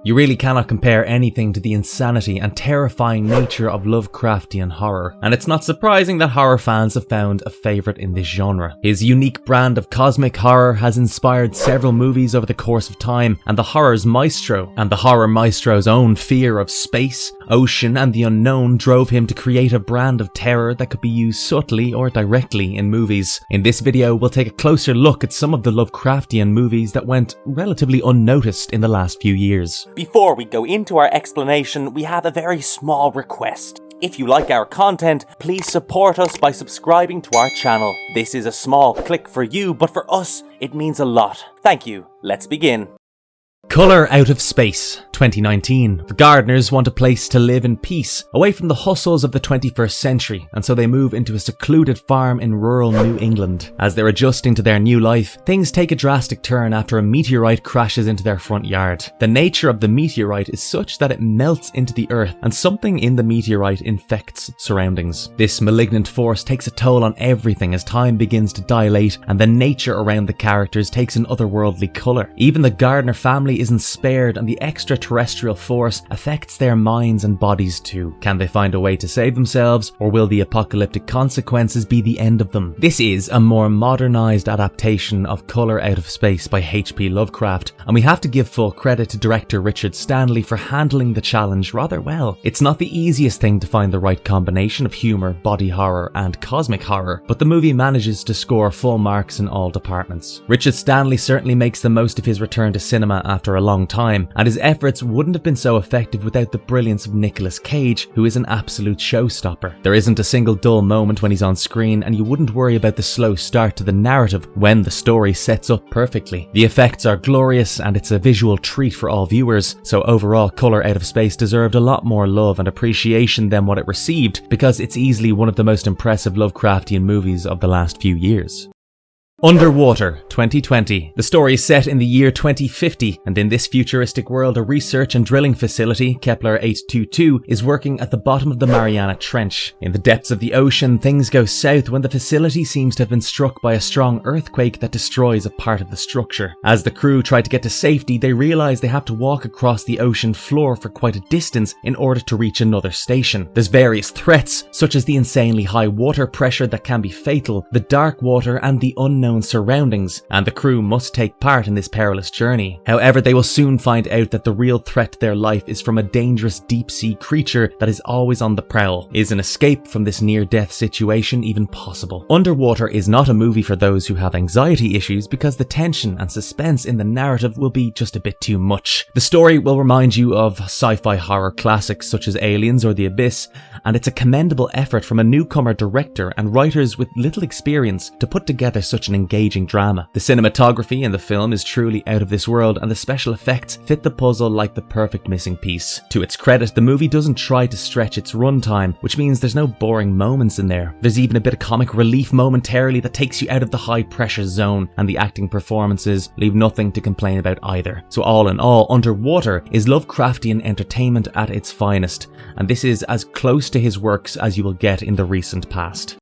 You really cannot compare anything to the insanity and terrifying nature of Lovecraftian horror, and it's not surprising that horror fans have found a favourite in this genre. His unique brand of cosmic horror has inspired several movies over the course of time, and the horror maestro's own fear of space, ocean and the unknown drove him to create a brand of terror that could be used subtly or directly in movies. In this video, we'll take a closer look at some of the Lovecraftian movies that went relatively unnoticed in the last few years. Before we go into our explanation, we have a very small request. If you like our content, please support us by subscribing to our channel. This is a small click for you, but for us, it means a lot. Thank you. Let's begin. Colour Out of Space, 2019. The gardeners want a place to live in peace, away from the hustles of the 21st century, and so they move into a secluded farm in rural New England. As they're adjusting to their new life, things take a drastic turn after a meteorite crashes into their front yard. The nature of the meteorite is such that it melts into the earth, and something in the meteorite infects surroundings. This malignant force takes a toll on everything as time begins to dilate, and the nature around the characters takes an otherworldly colour. Even the gardener family isn't spared, and the extraterrestrial force affects their minds and bodies too. Can they find a way to save themselves, or will the apocalyptic consequences be the end of them? This is a more modernised adaptation of Colour Out of Space by H.P. Lovecraft, and we have to give full credit to director Richard Stanley for handling the challenge rather well. It's not the easiest thing to find the right combination of humour, body horror and cosmic horror, but the movie manages to score full marks in all departments. Richard Stanley certainly makes the most of his return to cinema after a long time, and his efforts wouldn't have been so effective without the brilliance of Nicolas Cage, who is an absolute showstopper. There isn't a single dull moment when he's on screen, and you wouldn't worry about the slow start to the narrative when the story sets up perfectly. The effects are glorious, and it's a visual treat for all viewers, so overall Colour Out of Space deserved a lot more love and appreciation than what it received, because it's easily one of the most impressive Lovecraftian movies of the last few years. Underwater, 2020. The story is set in the year 2050, and in this futuristic world, a research and drilling facility, Kepler 822, is working at the bottom of the Mariana Trench. In the depths of the ocean, things go south when the facility seems to have been struck by a strong earthquake that destroys a part of the structure. As the crew try to get to safety, they realize they have to walk across the ocean floor for quite a distance in order to reach another station. There's various threats, such as the insanely high water pressure that can be fatal, the dark water and the unknown surroundings, and the crew must take part in this perilous journey. However, they will soon find out that the real threat to their life is from a dangerous deep-sea creature that is always on the prowl. Is an escape from this near-death situation even possible? Underwater is not a movie for those who have anxiety issues, because the tension and suspense in the narrative will be just a bit too much. The story will remind you of sci-fi horror classics such as Aliens or The Abyss, and it's a commendable effort from a newcomer director and writers with little experience to put together such an engaging drama. The cinematography in the film is truly out of this world, and the special effects fit the puzzle like the perfect missing piece. To its credit, the movie doesn't try to stretch its runtime, which means there's no boring moments in there. There's even a bit of comic relief momentarily that takes you out of the high pressure zone, and the acting performances leave nothing to complain about either. So all in all, Underwater is Lovecraftian entertainment at its finest, and this is as close to his works as you will get in the recent past.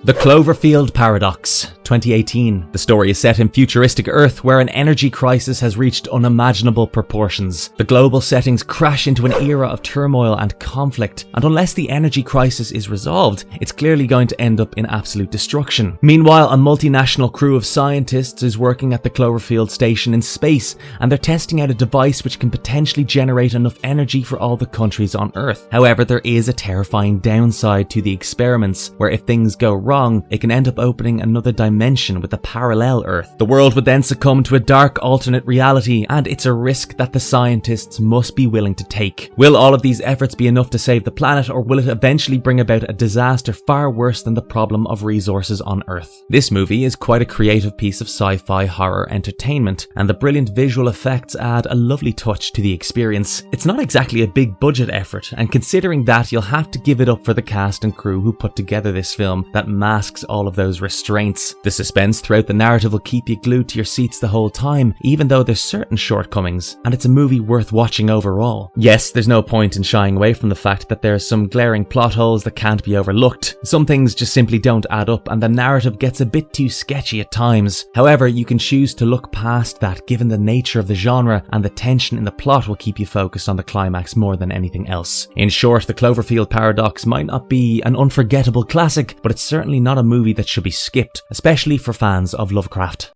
The Cloverfield Paradox, 2018. The story is set in futuristic Earth, where an energy crisis has reached unimaginable proportions. The global settings crash into an era of turmoil and conflict, and unless the energy crisis is resolved, it's clearly going to end up in absolute destruction. Meanwhile, a multinational crew of scientists is working at the Cloverfield station in space, and they're testing out a device which can potentially generate enough energy for all the countries on Earth. However, there is a terrifying downside to the experiments, where if things go wrong, it can end up opening another dimension with a parallel Earth. The world would then succumb to a dark alternate reality, and it's a risk that the scientists must be willing to take. Will all of these efforts be enough to save the planet, or will it eventually bring about a disaster far worse than the problem of resources on Earth? This movie is quite a creative piece of sci-fi horror entertainment, and the brilliant visual effects add a lovely touch to the experience. It's not exactly a big budget effort, and considering that, you'll have to give it up for the cast and crew who put together this film that unmasks all of those restraints. The suspense throughout the narrative will keep you glued to your seats the whole time, even though there's certain shortcomings, and it's a movie worth watching overall. Yes, there's no point in shying away from the fact that there are some glaring plot holes that can't be overlooked. Some things just simply don't add up, and the narrative gets a bit too sketchy at times. However, you can choose to look past that, given the nature of the genre, and the tension in the plot will keep you focused on the climax more than anything else. In short, the Cloverfield Paradox might not be an unforgettable classic, but it's certainly not a movie that should be skipped, especially for fans of Lovecraft.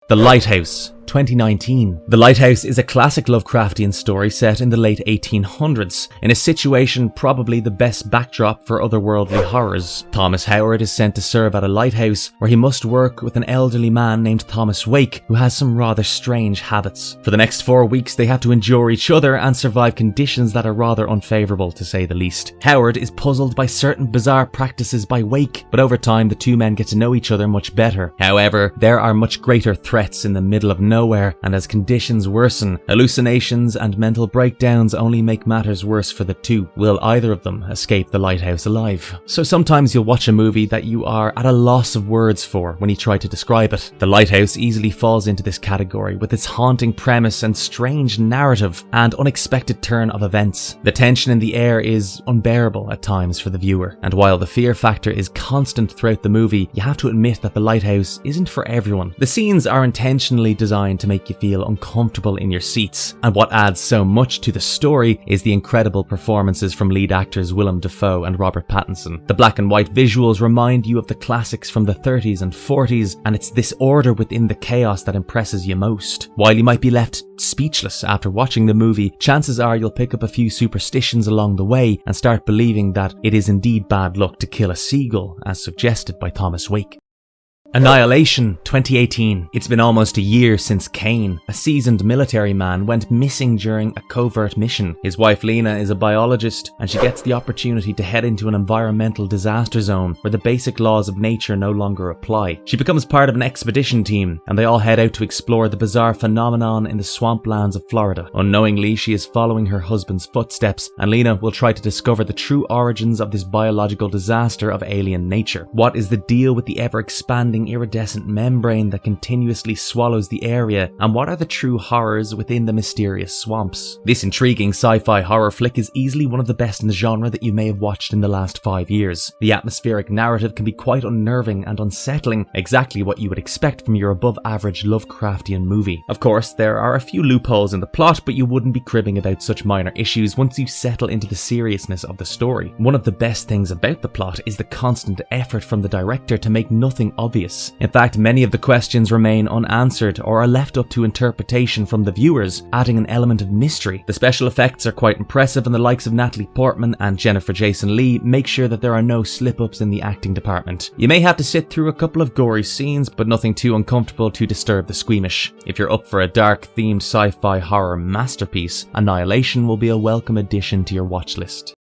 The Lighthouse, 2019. The Lighthouse is a classic Lovecraftian story set in the late 1800s, in a situation probably the best backdrop for otherworldly horrors. Thomas Howard is sent to serve at a lighthouse where he must work with an elderly man named Thomas Wake, who has some rather strange habits. For the next 4 weeks they have to endure each other and survive conditions that are rather unfavourable, to say the least. Howard is puzzled by certain bizarre practices by Wake, but over time the two men get to know each other much better. However, there are much greater threats in the middle of nowhere, and as conditions worsen, hallucinations and mental breakdowns only make matters worse for the two. Will either of them escape the lighthouse alive? So sometimes you'll watch a movie that you are at a loss of words for when you try to describe it. The Lighthouse easily falls into this category with its haunting premise and strange narrative and unexpected turn of events. The tension in the air is unbearable at times for the viewer, and while the fear factor is constant throughout the movie, you have to admit that the Lighthouse isn't for everyone. The scenes are intentionally designed to make you feel uncomfortable in your seats, and what adds so much to the story is the incredible performances from lead actors Willem Dafoe and Robert Pattinson. The black and white visuals remind you of the classics from the 30s and 40s, and it's this order within the chaos that impresses you most. While you might be left speechless after watching the movie, chances are you'll pick up a few superstitions along the way and start believing that it is indeed bad luck to kill a seagull, as suggested by Thomas Wake. Annihilation, 2018. It's been almost a year since Kane, a seasoned military man, went missing during a covert mission. His wife Lena is a biologist, and she gets the opportunity to head into an environmental disaster zone where the basic laws of nature no longer apply. She becomes part of an expedition team, and they all head out to explore the bizarre phenomenon in the swamplands of Florida. Unknowingly, she is following her husband's footsteps, and Lena will try to discover the true origins of this biological disaster of alien nature. What is the deal with the ever-expanding iridescent membrane that continuously swallows the area, and what are the true horrors within the mysterious swamps? This intriguing sci-fi horror flick is easily one of the best in the genre that you may have watched in the last 5 years. The atmospheric narrative can be quite unnerving and unsettling, exactly what you would expect from your above-average Lovecraftian movie. Of course, there are a few loopholes in the plot, but you wouldn't be cribbing about such minor issues once you settle into the seriousness of the story. One of the best things about the plot is the constant effort from the director to make nothing obvious. In fact, many of the questions remain unanswered or are left up to interpretation from the viewers, adding an element of mystery. The special effects are quite impressive, and the likes of Natalie Portman and Jennifer Jason Leigh make sure that there are no slip-ups in the acting department. You may have to sit through a couple of gory scenes, but nothing too uncomfortable to disturb the squeamish. If you're up for a dark-themed sci-fi horror masterpiece, Annihilation will be a welcome addition to your watch list.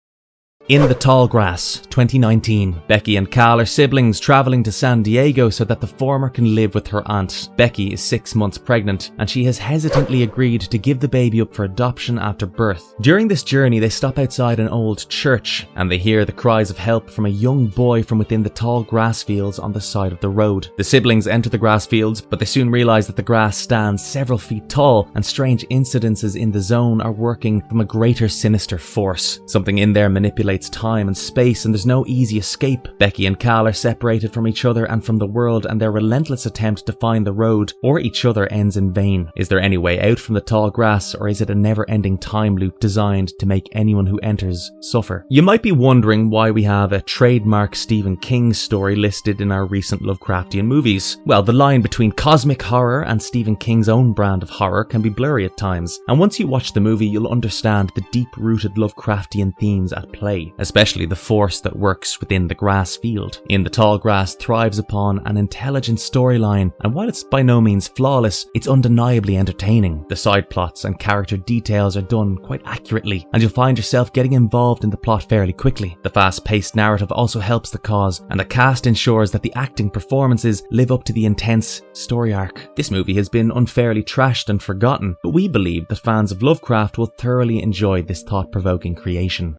In the Tall Grass, 2019. Becky and Cal are siblings traveling to San Diego so that the former can live with her aunt. Becky is 6 months pregnant, and she has hesitantly agreed to give the baby up for adoption after birth. During this journey, they stop outside an old church, and they hear the cries of help from a young boy from within the tall grass fields on the side of the road. The siblings enter the grass fields, but they soon realize that the grass stands several feet tall, and strange incidences in the zone are working from a greater sinister force. Something in there manipulates time and space, and there's no easy escape. Becky and Cal are separated from each other and from the world, and their relentless attempt to find the road or each other ends in vain. Is there any way out from the tall grass, or is it a never-ending time loop designed to make anyone who enters suffer? You might be wondering why we have a trademark Stephen King story listed in our recent Lovecraftian movies. Well, the line between cosmic horror and Stephen King's own brand of horror can be blurry at times, and once you watch the movie you'll understand the deep-rooted Lovecraftian themes at play, especially the force that works within the grass field. In the Tall Grass thrives upon an intelligent storyline, and while it's by no means flawless, it's undeniably entertaining. The side plots and character details are done quite accurately, and you'll find yourself getting involved in the plot fairly quickly. The fast-paced narrative also helps the cause, and the cast ensures that the acting performances live up to the intense story arc. This movie has been unfairly trashed and forgotten, but we believe that fans of Lovecraft will thoroughly enjoy this thought-provoking creation.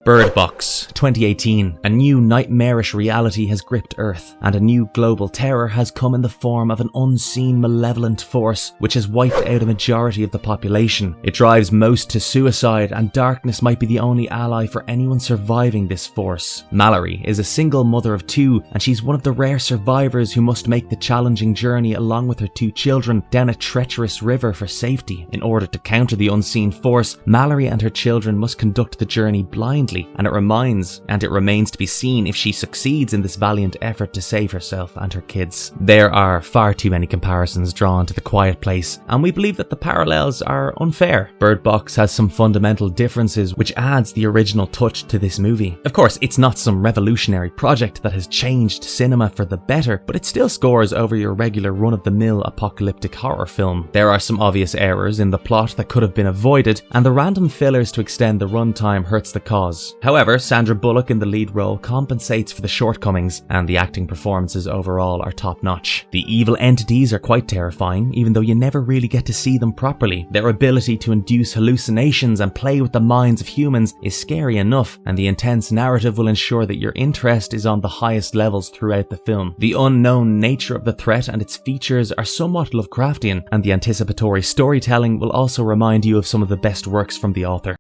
Bird Box, 2018. A new nightmarish reality has gripped Earth, and a new global terror has come in the form of an unseen malevolent force which has wiped out a majority of the population. It drives most to suicide, and darkness might be the only ally for anyone surviving this force. Mallory is a single mother of 2, and she's one of the rare survivors who must make the challenging journey along with her 2 children down a treacherous river for safety. In order to counter the unseen force, Mallory and her children must conduct the journey blindly, and it remains to be seen if she succeeds in this valiant effort to save herself and her kids. There are far too many comparisons drawn to The Quiet Place, and we believe that the parallels are unfair. Bird Box has some fundamental differences which adds the original touch to this movie. Of course, it's not some revolutionary project that has changed cinema for the better, but it still scores over your regular run-of-the-mill apocalyptic horror film. There are some obvious errors in the plot that could have been avoided, and the random fillers to extend the runtime hurts the cause. However, Sandra Bullock in the lead role compensates for the shortcomings, and the acting performances overall are top-notch. The evil entities are quite terrifying, even though you never really get to see them properly. Their ability to induce hallucinations and play with the minds of humans is scary enough, and the intense narrative will ensure that your interest is on the highest levels throughout the film. The unknown nature of the threat and its features are somewhat Lovecraftian, and the anticipatory storytelling will also remind you of some of the best works from the author.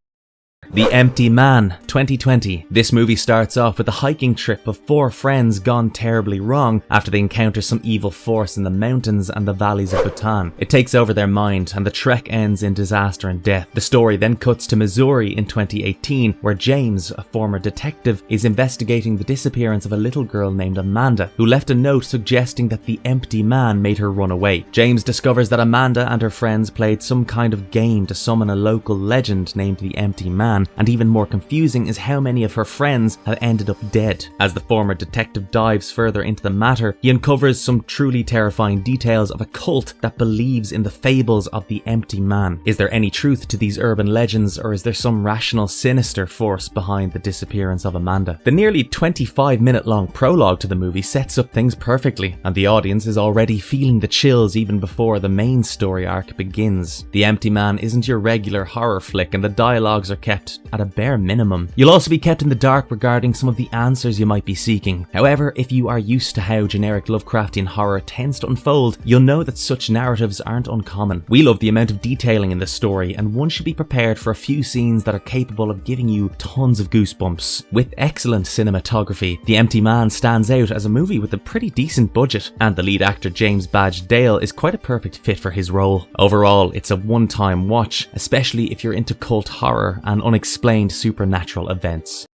The Empty Man, 2020. This movie starts off with a hiking trip of 4 friends gone terribly wrong after they encounter some evil force in the mountains and the valleys of Bhutan. It takes over their mind, and the trek ends in disaster and death. The story then cuts to Missouri in 2018, where James, a former detective, is investigating the disappearance of a little girl named Amanda, who left a note suggesting that the Empty Man made her run away. James discovers that Amanda and her friends played some kind of game to summon a local legend named the Empty Man, and even more confusing is how many of her friends have ended up dead. As the former detective dives further into the matter, he uncovers some truly terrifying details of a cult that believes in the fables of the Empty Man. Is there any truth to these urban legends, or is there some rational, sinister force behind the disappearance of Amanda? The nearly 25-minute long prologue to the movie sets up things perfectly, and the audience is already feeling the chills even before the main story arc begins. The Empty Man isn't your regular horror flick, and the dialogues are kept at a bare minimum. You'll also be kept in the dark regarding some of the answers you might be seeking. However, if you are used to how generic Lovecraftian horror tends to unfold, you'll know that such narratives aren't uncommon. We love the amount of detailing in this story, and one should be prepared for a few scenes that are capable of giving you tons of goosebumps. With excellent cinematography, The Empty Man stands out as a movie with a pretty decent budget, and the lead actor James Badge Dale is quite a perfect fit for his role. Overall, it's a one-time watch, especially if you're into cult horror and unexplained supernatural events.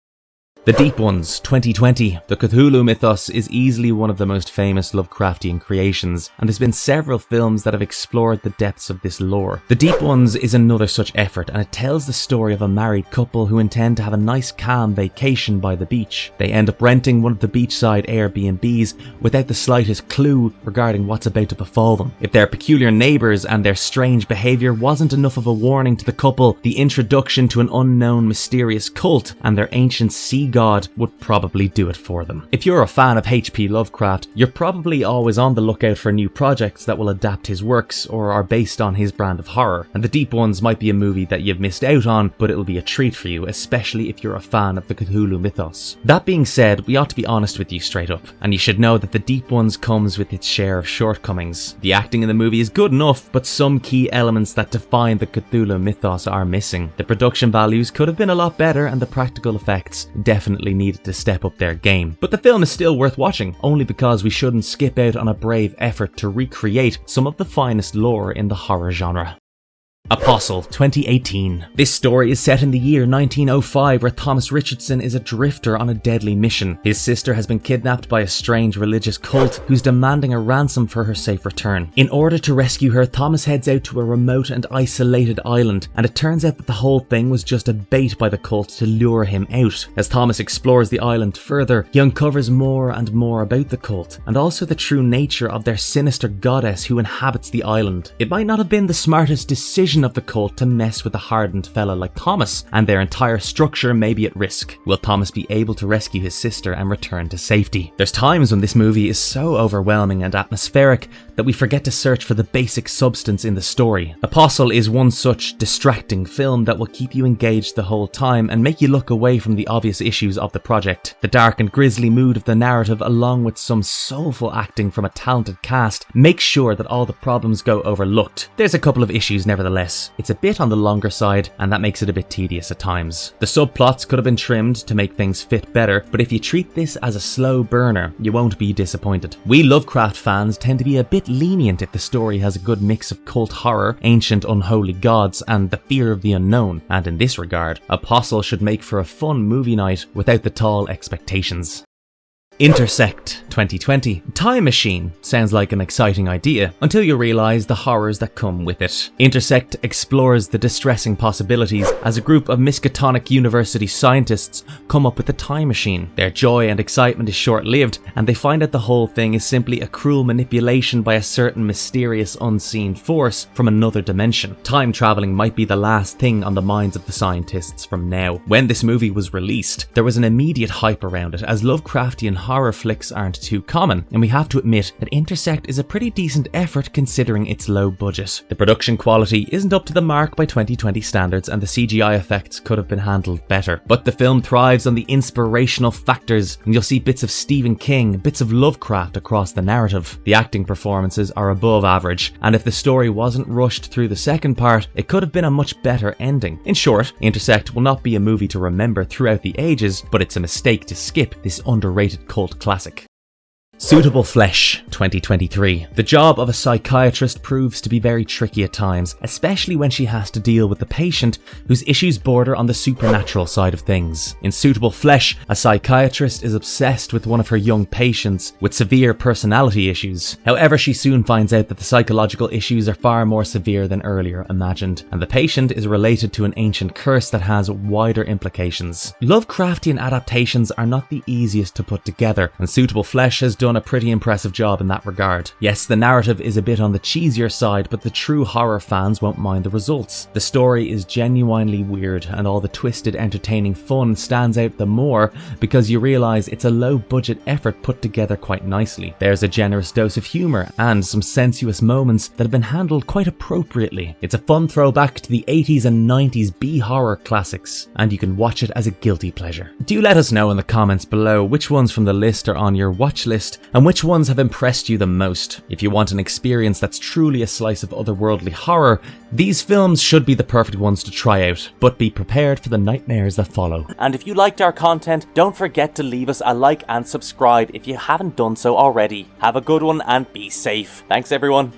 The Deep Ones, 2020. The Cthulhu mythos is easily one of the most famous Lovecraftian creations, and there's been several films that have explored the depths of this lore. The Deep Ones is another such effort, and it tells the story of a married couple who intend to have a nice calm vacation by the beach. They end up renting one of the beachside Airbnbs without the slightest clue regarding what's about to befall them. If their peculiar neighbours and their strange behaviour wasn't enough of a warning to the couple, the introduction to an unknown mysterious cult and their ancient sea god would probably do it for them. If you're a fan of H.P. Lovecraft, you're probably always on the lookout for new projects that will adapt his works or are based on his brand of horror, and The Deep Ones might be a movie that you've missed out on, but it'll be a treat for you, especially if you're a fan of the Cthulhu mythos. That being said, we ought to be honest with you straight up, and you should know that The Deep Ones comes with its share of shortcomings. The acting in the movie is good enough, but some key elements that define the Cthulhu mythos are missing. The production values could have been a lot better, and the practical effects definitely needed to step up their game. But the film is still worth watching, only because we shouldn't skip out on a brave effort to recreate some of the finest lore in the horror genre. Apostle, 2018. This story is set in the year 1905, where Thomas Richardson is a drifter on a deadly mission. His sister has been kidnapped by a strange religious cult who's demanding a ransom for her safe return. In order to rescue her, Thomas heads out to a remote and isolated island, and it turns out that the whole thing was just a bait by the cult to lure him out. As Thomas explores the island further, he uncovers more and more about the cult, and also the true nature of their sinister goddess who inhabits the island. It might not have been the smartest decision decision of the cult to mess with a hardened fella like Thomas, and their entire structure may be at risk. Will Thomas be able to rescue his sister and return to safety? There's times when this movie is so overwhelming and atmospheric that we forget to search for the basic substance in the story. Apostle is one such distracting film that will keep you engaged the whole time and make you look away from the obvious issues of the project. The dark and grisly mood of the narrative, along with some soulful acting from a talented cast, make sure that all the problems go overlooked. There's a couple of issues nevertheless. It's a bit on the longer side, and that makes it a bit tedious at times. The subplots could have been trimmed to make things fit better, but if you treat this as a slow burner, you won't be disappointed. We Lovecraft fans tend to be a bit lenient if the story has a good mix of cult horror, ancient unholy gods, and the fear of the unknown, and in this regard, Apostle should make for a fun movie night without the tall expectations. Intersect 2020. Time Machine sounds like an exciting idea until you realise the horrors that come with it. Intersect explores the distressing possibilities as a group of Miskatonic University scientists come up with a time machine. Their joy and excitement is short-lived, and they find out the whole thing is simply a cruel manipulation by a certain mysterious unseen force from another dimension. Time travelling might be the last thing on the minds of the scientists from now. When this movie was released, there was an immediate hype around it, as Lovecraftian horror flicks aren't too common, and we have to admit that Intersect is a pretty decent effort considering its low budget. The production quality isn't up to the mark by 2020 standards, and the CGI effects could have been handled better. But the film thrives on the inspirational factors, and you'll see bits of Stephen King, bits of Lovecraft across the narrative. The acting performances are above average, and if the story wasn't rushed through the second part, it could have been a much better ending. In short, Intersect will not be a movie to remember throughout the ages, but it's a mistake to skip this underrated cult classic. Suitable Flesh 2023. The job of a psychiatrist proves to be very tricky at times, especially when she has to deal with the patient whose issues border on the supernatural side of things. In Suitable Flesh, a psychiatrist is obsessed with one of her young patients with severe personality issues. However, she soon finds out that the psychological issues are far more severe than earlier imagined, and the patient is related to an ancient curse that has wider implications. Lovecraftian adaptations are not the easiest to put together, and Suitable Flesh has done a pretty impressive job in that regard. Yes, the narrative is a bit on the cheesier side, but the true horror fans won't mind the results. The story is genuinely weird, and all the twisted, entertaining fun stands out the more because you realise it's a low-budget effort put together quite nicely. There's a generous dose of humour and some sensuous moments that have been handled quite appropriately. It's a fun throwback to the 80s and 90s B-horror classics, and you can watch it as a guilty pleasure. Do let us know in the comments below which ones from the list are on your watch list and which ones have impressed you the most. If you want an experience that's truly a slice of otherworldly horror, these films should be the perfect ones to try out, but be prepared for the nightmares that follow. And if you liked our content, don't forget to leave us a like and subscribe if you haven't done so already. Have a good one and be safe. Thanks everyone.